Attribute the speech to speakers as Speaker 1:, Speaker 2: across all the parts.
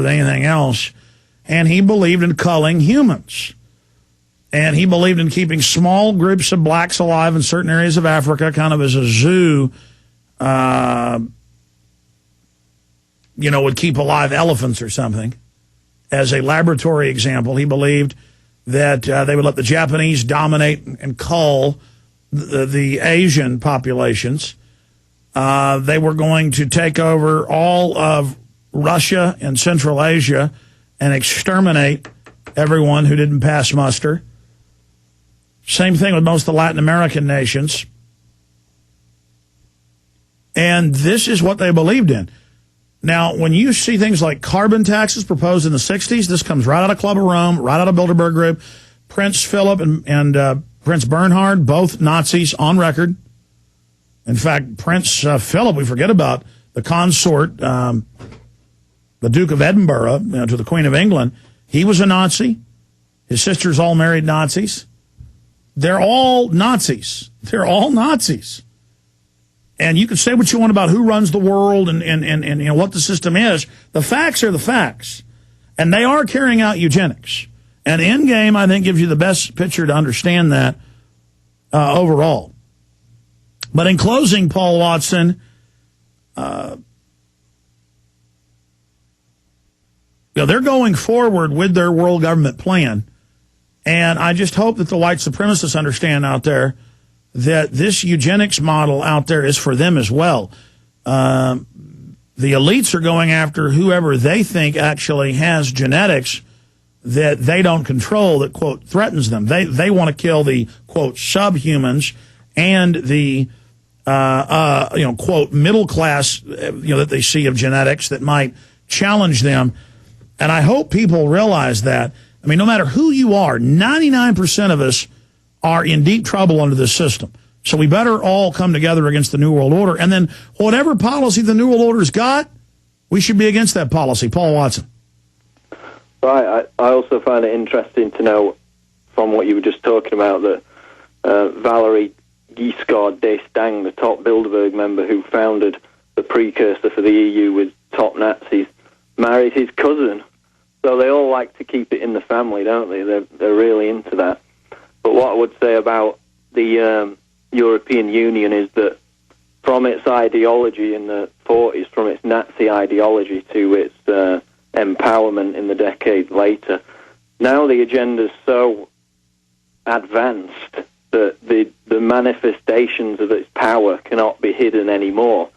Speaker 1: than anything else. And he believed in culling humans. And he believed in keeping small groups of blacks alive in certain areas of Africa, kind of as a zoo, would keep alive elephants or something. As a laboratory example, he believed that they would let the Japanese dominate and cull the Asian populations. They were going to take over all of Russia and Central Asia and exterminate everyone who didn't pass muster. Same thing with most of the Latin American nations. And this is what they believed in. Now, when you see things like carbon taxes proposed in the 60s, this comes right out of Club of Rome, right out of Bilderberg Group. Prince Philip and Prince Bernhard, both Nazis on record. In fact, Prince Philip, we forget about the consort, the Duke of Edinburgh, to the Queen of England. He was a Nazi. His sisters all married Nazis. They're all Nazis. They're all Nazis. And you can say what you want about who runs the world and what the system is. The facts are the facts. And they are carrying out eugenics. And Endgame, I think, gives you the best picture to understand that overall. But in closing, Paul Watson, they're going forward with their world government plan. And I just hope that the white supremacists understand out there that this eugenics model out there is for them as well. The elites are going after whoever they think actually has genetics that they don't control, that, quote, threatens them. They want to kill the, quote, subhumans and the, quote, middle class, that they see of genetics that might challenge them. And I hope people realize that. I mean, no matter who you are, 99% of us are in deep trouble under this system. So we better all come together against the New World Order. And then whatever policy the New World Order's got, we should be against that policy. Paul Watson.
Speaker 2: Right. I also find it interesting to know from what you were just talking about that Valerie Giscard d'Estaing, the top Bilderberg member who founded the precursor for the EU with top Nazis, married his cousin. So they all like to keep it in the family, don't they? They're really into that. But what I would say about the European Union is that from its ideology in the 40s, from its Nazi ideology to its empowerment in the decades later, now the agenda's so advanced that the manifestations of its power cannot be hidden anymore,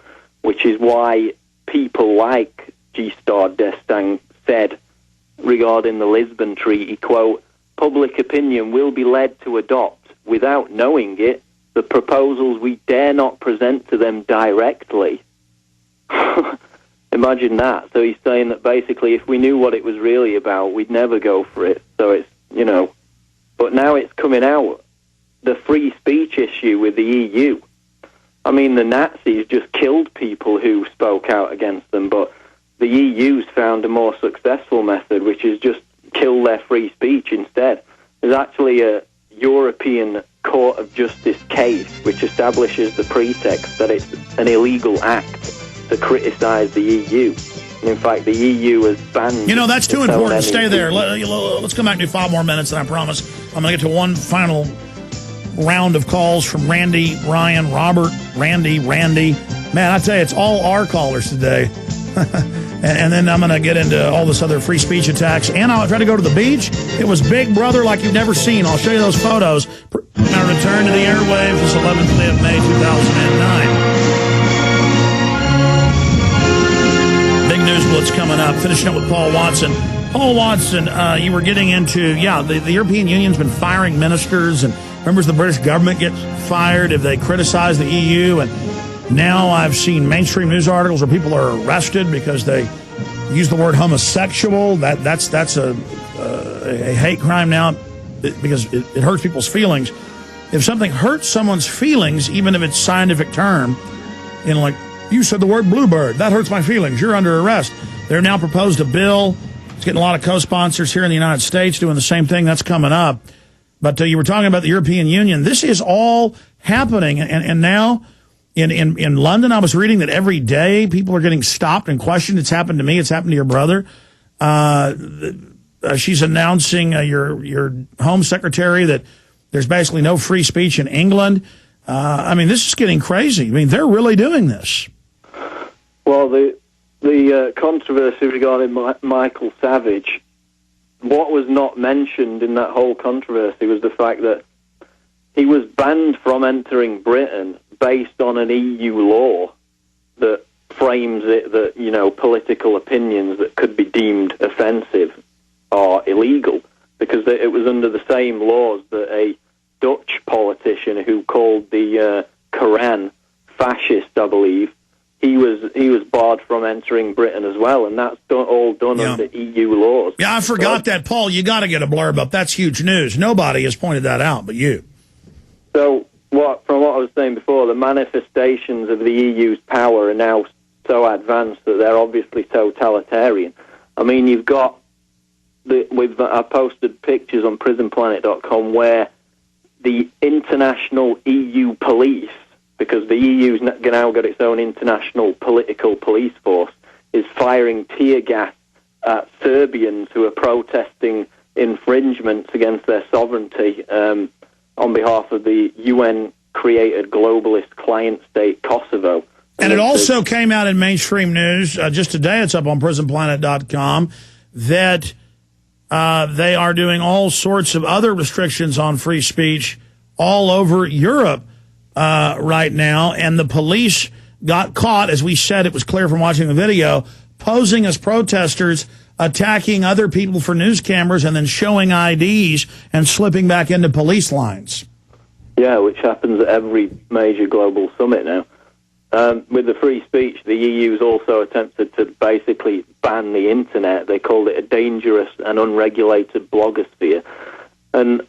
Speaker 2: which is why people like Giscard d'Estaing said regarding the Lisbon Treaty, quote, public opinion will be led to adopt, without knowing it, the proposals we dare not present to them directly. Imagine that. So he's saying that basically if we knew what it was really about, we'd never go for it. So it's, but now it's coming out, the free speech issue with the EU. I mean, the Nazis just killed people who spoke out against them, but the EU's found a more successful method, which is just kill their free speech instead. There's actually a European Court of Justice case which establishes the pretext that it's an illegal act to criticize the EU. And in fact, the EU has banned...
Speaker 1: that's too important. Stay there. Let's come back to 5 more minutes, and I promise I'm going to get to one final round of calls from Randy, Ryan, Robert, Randy. Man, I tell you, it's all our callers today. And then I'm going to get into all this other free speech attacks. And I'll try to go to the beach. It was Big Brother like you've never seen. I'll show you those photos. Now return to the airwaves this 11th day of May 2009. Big news blitz coming up. Finishing up with Paul Watson. Paul Watson, you were getting into, the European Union's been firing ministers and members of the British government get fired if they criticize the EU. And now I've seen mainstream news articles where people are arrested because they use the word homosexual. That's a hate crime now because it hurts people's feelings. If something hurts someone's feelings, even if it's a scientific term, like you said the word bluebird, that hurts my feelings, you're under arrest. They've now proposed a bill. It's getting a lot of co-sponsors here in the United States doing the same thing. That's coming up. But you were talking about the European Union. This is all happening. And now in London, I was reading that every day people are getting stopped and questioned. It's happened to me. It's happened to your brother. She's announcing your Home Secretary that there's basically no free speech in England. I mean, this is getting crazy. I mean, they're really doing this.
Speaker 2: Well, the controversy regarding Michael Savage, what was not mentioned in that whole controversy was the fact that he was banned from entering Britain based on an EU law that frames it that, you know, political opinions that could be deemed offensive are illegal, because it was under the same laws that a Dutch politician who called the Quran fascist, I believe, he was barred from entering Britain as well, and that's all done under EU laws.
Speaker 1: Yeah, I forgot that, Paul. You got to get a blurb up. That's huge news. Nobody has pointed that out but you.
Speaker 2: So, from what I was saying before, the manifestations of the EU's power are now so advanced that they're obviously totalitarian. I mean, you've got I posted pictures on PrisonPlanet.com where the international EU police, because the EU's now got its own international political police force, is firing tear gas at Serbians who are protesting infringements against their sovereignty on behalf of the UN-created globalist client state Kosovo.
Speaker 1: And it also came out in mainstream news just today, it's up on PrisonPlanet.com, that they are doing all sorts of other restrictions on free speech all over Europe right now, and the police got caught, as we said, it was clear from watching the video, posing as protesters, attacking other people for news cameras, and then showing IDs and slipping back into police lines.
Speaker 2: Yeah, which happens at every major global summit now. With the free speech, the EU's also attempted to basically ban the internet. They called it a dangerous and unregulated blogosphere. And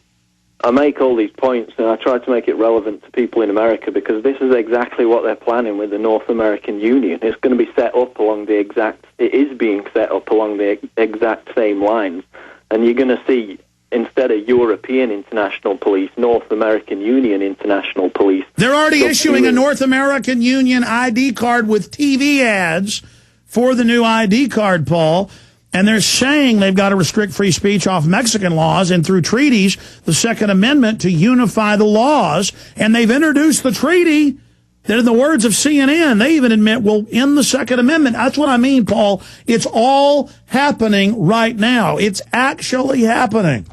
Speaker 2: I make all these points, and I try to make it relevant to people in America, because this is exactly what they're planning with the North American Union. It's going to be set up along it is being set up along the exact same lines. And you're going to see, instead of European international police, North American Union international police.
Speaker 1: They're already issuing a North American Union ID card with TV ads for the new ID card, Paul. And they're saying they've got to restrict free speech off Mexican laws and through treaties, the Second Amendment, to unify the laws. And they've introduced the treaty that, in the words of CNN, they even admit will end the Second Amendment. That's what I mean, Paul. It's all happening right now. It's actually happening.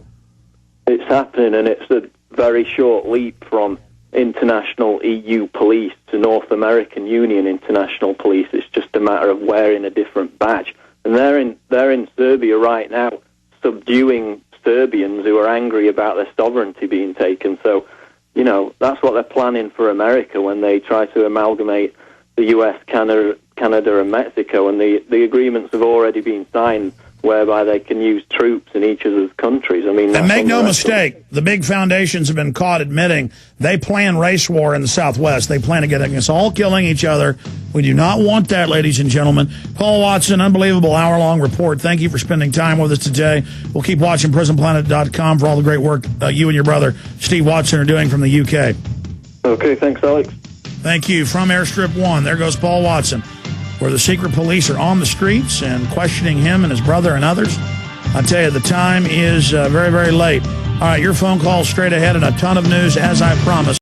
Speaker 2: It's happening, and it's a very short leap from international EU police to North American Union international police. It's just a matter of wearing a different badge. And they're in Serbia right now, subduing Serbians who are angry about their sovereignty being taken. So, you know, that's what they're planning for America when they try to amalgamate the US, Canada, and Mexico. And the agreements have already been signed, whereby they can use troops in each of those countries. I mean,
Speaker 1: and make no mistake, the big foundations have been caught admitting they plan race war in the Southwest. They plan to get us all killing each other. We do not want that, ladies and gentlemen. Paul Watson, unbelievable hour-long report. Thank you for spending time with us today. We'll keep watching PrisonPlanet.com for all the great work you and your brother, Steve Watson, are doing from the UK.
Speaker 2: Okay, thanks, Alex.
Speaker 1: Thank you. From Airstrip 1, there goes Paul Watson, where the secret police are on the streets and questioning him and his brother and others. I tell you, the time is very, very late. All right, your phone call straight ahead and a ton of news, as I promised.